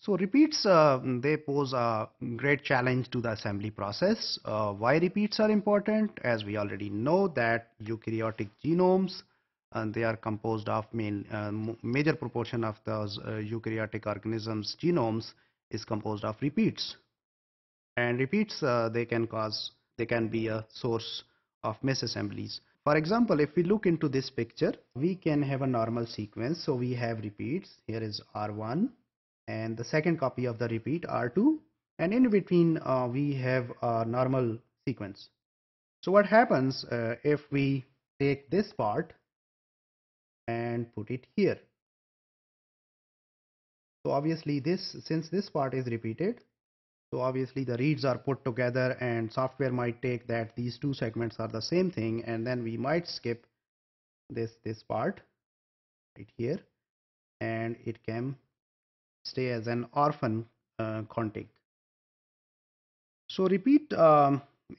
So repeats, they pose a great challenge to the assembly process. Why repeats are important? As we already know that eukaryotic genomes, and they are composed of major proportion of those eukaryotic organisms genomes is composed of repeats. And repeats, they can be a source of misassemblies. For example, if we look into this picture, we can have a normal sequence. So we have repeats. Here is R1 and the second copy of the repeat R2, and in between we have a normal sequence. So what happens if we take this part and put it here? So obviously since this part is repeated, so obviously the reads are put together and software might take that these two segments are the same thing, and then we might skip this part right here, and it can stay as an orphan config. So repeat,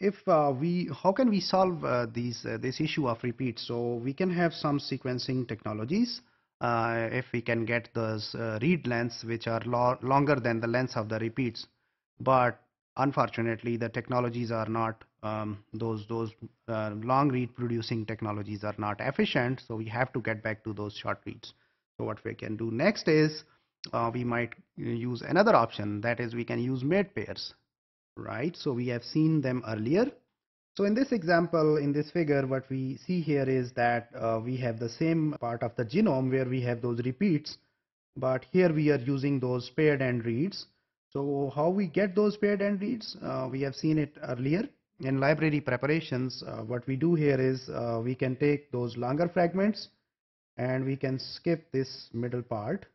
if how can we solve this issue of repeat? So we can have some sequencing technologies. If we can get those read lengths which are longer than the lengths of the repeats, but unfortunately the technologies are not those long read producing technologies are not efficient. So we have to get back to those short reads. So what we can do next is we might use another option, that is we can use mate pairs. Right, so we have seen them earlier. So in this example, in this figure, what we see here is that we have the same part of the genome where we have those repeats, but here we are using those paired end reads. So how we get those paired end reads? We have seen it earlier in library preparations. What we do here is we can take those longer fragments and we can skip this middle part.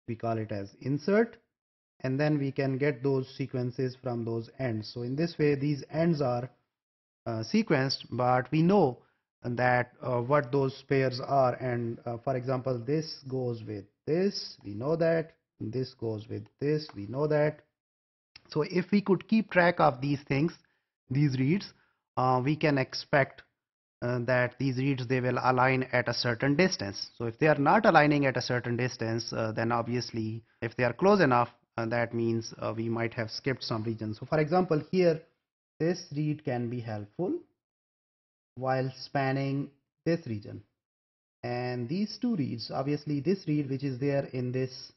We call it as insert, and then we can get those sequences from those ends. So in this way these ends are sequenced, but we know that what those pairs are, and for example this goes with this, we know that, this goes with this, we know that. So if we could keep track of these things, these reads, we can expect that these reads, they will align at a certain distance. So if they are not aligning at a certain distance, then obviously if they are close enough, that means we might have skipped some regions. So for example here, this read can be helpful while spanning this region, and these two reads, obviously this read which is there in this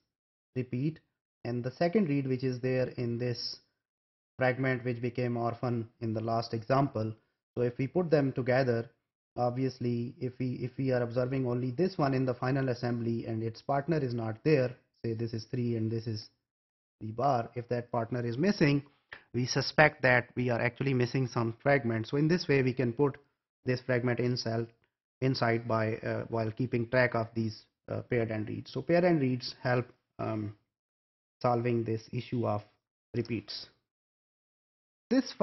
repeat and the second read which is there in this fragment which became orphan in the last example. So if we put them together, obviously if we are observing only this one in the final assembly and its partner is not there, say this is 3 and this is the bar, if that partner is missing, we suspect that we are actually missing some fragment. So in this way we can put this fragment inside by while keeping track of these paired end reads. So paired end reads help solving this issue of repeats. This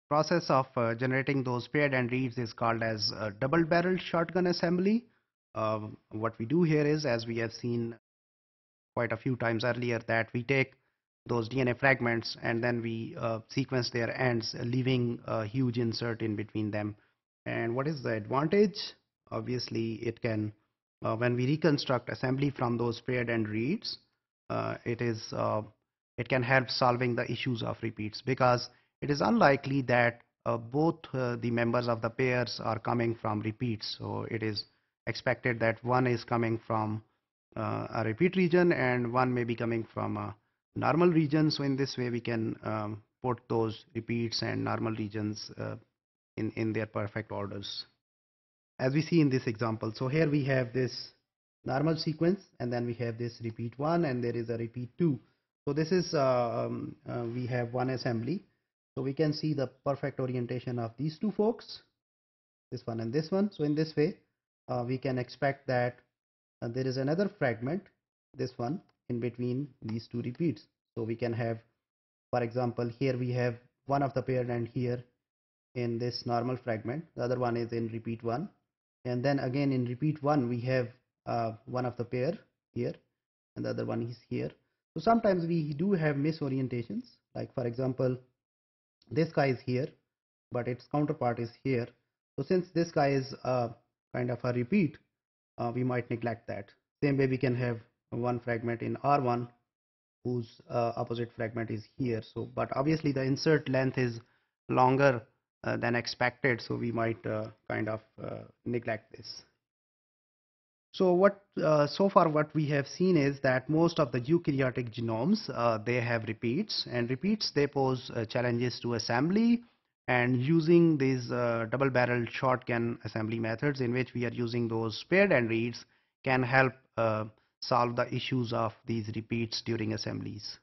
process of generating those paired end reads is called as a double-barreled shotgun assembly. What we do here is, as we have seen quite a few times earlier, that we take those DNA fragments and then we sequence their ends, leaving a huge insert in between them. And what is the advantage? Obviously, it can, when we reconstruct assembly from those paired end reads, it can help solving the issues of repeats, because it is unlikely that both the members of the pairs are coming from repeats. So it is expected that one is coming from a repeat region and one may be coming from a normal region. So in this way we can put those repeats and normal regions in their perfect orders, as we see in this example. So here we have this normal sequence and then we have this repeat 1 and there is a repeat 2. So this is we have one assembly, so we can see the perfect orientation of these two folks, this one and this one. So in this way we can expect that there is another fragment, this one, in between these two repeats. So we can have, for example, here we have one of the paired end here in this normal fragment, the other one is in repeat 1, and then again in repeat 1 we have one of the pair here and the other one is here. So sometimes we do have misorientations, like for example this guy is here but its counterpart is here. So since this guy is kind of a repeat, we might neglect that. Same way we can have one fragment in R1 whose opposite fragment is here. So, but obviously the insert length is longer than expected, so we might kind of neglect this. So so far what we have seen is that most of the eukaryotic genomes they have repeats, and repeats they pose challenges to assembly, and using these double-barreled shotgun assembly methods in which we are using those paired end reads can help solve the issues of these repeats during assemblies.